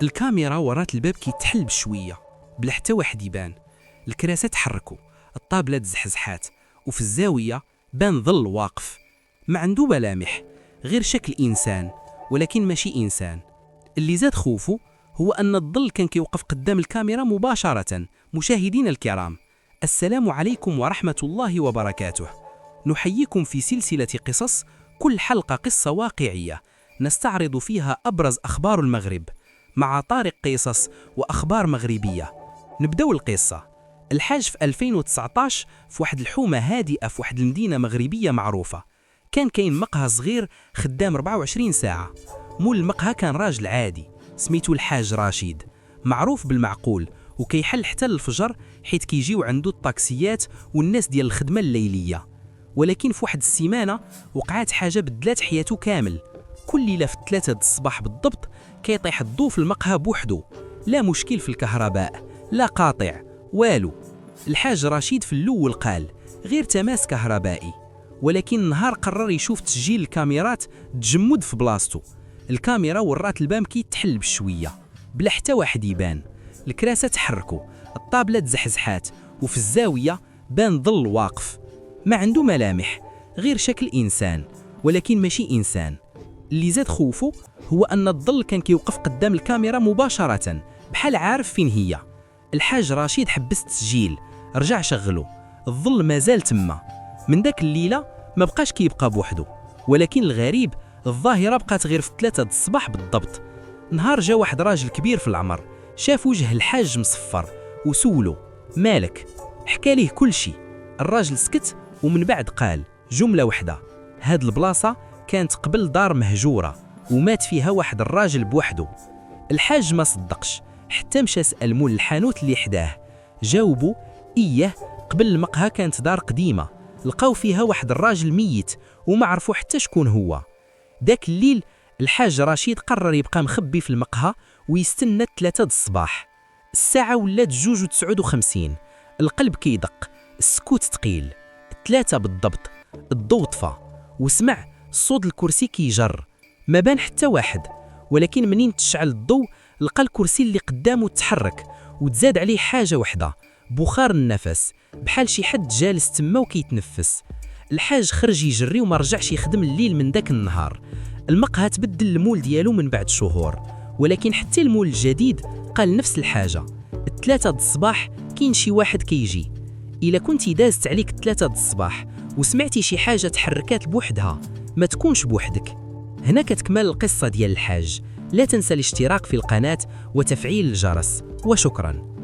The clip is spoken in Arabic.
الكاميرا ورات الباب كيتحل بشويه بلا حتى واحد يبان. الكراسات تحركوا، الطابله تزحزحات، وفي الزاويه بان ظل واقف ما عنده ملامح، غير شكل انسان ولكن ماشي انسان. اللي زاد خوفه هو ان الظل كان كيوقف قدام الكاميرا مباشره. مشاهدينا الكرام، السلام عليكم ورحمه الله وبركاته. نحييكم في سلسله قصص، كل حلقه قصه واقعيه نستعرض فيها ابرز اخبار المغرب مع طارق قصص وأخبار مغربية. نبداو القصة. الحاج في 2019 في واحد الحومة هادئة في واحد المدينة مغربية معروفة، كان كاين مقهى صغير خدام 24 ساعة. مول المقهى كان راجل عادي سميتو الحاج رشيد، معروف بالمعقول وكيحل حتى الفجر حيث كيجيو عنده الطاكسيات والناس ديال الخدمة الليلية. ولكن في واحد السيمانة وقعت حاجة بدلات حياته كامل. كل ليلة في 3 الصباح بالضبط كيطيح الضو في المقهى بوحدو، لا مشكل في الكهرباء لا قاطع والو. الحاج رشيد في الاول قال غير تماس كهربائي، ولكن النهار قرر يشوف تسجيل الكاميرات تجمد في بلاصتو. الكاميرا ورات البام كيتحل بشويه بلا حتى واحد يبان. الكراسه تحركوا، الطابله تزحزحات، وفي الزاويه بان ظل واقف ما عنده ملامح، غير شكل انسان ولكن ماشي انسان. اللي زاد خوفه هو أن الظل كان كيوقف قدام الكاميرا مباشرة بحال عارف فين هي. الحاج رشيد حبس التسجيل، رجع شغله، الظل مازال تما. من داك الليلة ما بقاش كيبقى بوحده، ولكن الغريب الظاهرة بقات غير في 3 الصباح بالضبط. نهار جا واحد راجل كبير في العمر، شاف وجه الحاج مصفر وسولو مالك؟ حكى ليه كل شي. الراجل سكت ومن بعد قال جملة وحدة: هاد البلاصة كانت قبل دار مهجورة ومات فيها واحد الراجل بوحده. الحاج ما صدقش، حتى مشى سأل مول الحانوت اللي حداه، جاوبوا إيه قبل المقهى كانت دار قديمة لقاو فيها واحد الراجل ميت وما عرفوا حتى شكون هو. داك الليل الحاج رشيد قرر يبقى مخبي في المقهى ويستنى 3 الصباح. الساعة ولات 2:59، القلب كيدق، السكوت تقيل. 3 بالضبط، الضوء طفى وسمع صوت الكرسي كيجر. ما بان حتى واحد، ولكن منين تشعل الضوء لقى الكرسي اللي قدامه تحرك وتزاد عليه حاجة وحدة، بخار النفس، بحال شي حد جالس تما وكيتنفس. الحاج خرج يجري وما رجعش يخدم الليل من داك النهار. المقهى تبدل المول ديالو من بعد شهور، ولكن حتى المول الجديد قال نفس الحاجة. 3 الصباح كاين شي واحد كيجي. إلا كنتي دازت عليك 3 الصباح وسمعتي شي حاجة تحركات بوحدها، ما تكونش بوحدك. هنا كتكمل القصة ديال الحاج. لا تنسى الاشتراك في القناة وتفعيل الجرس، وشكرا.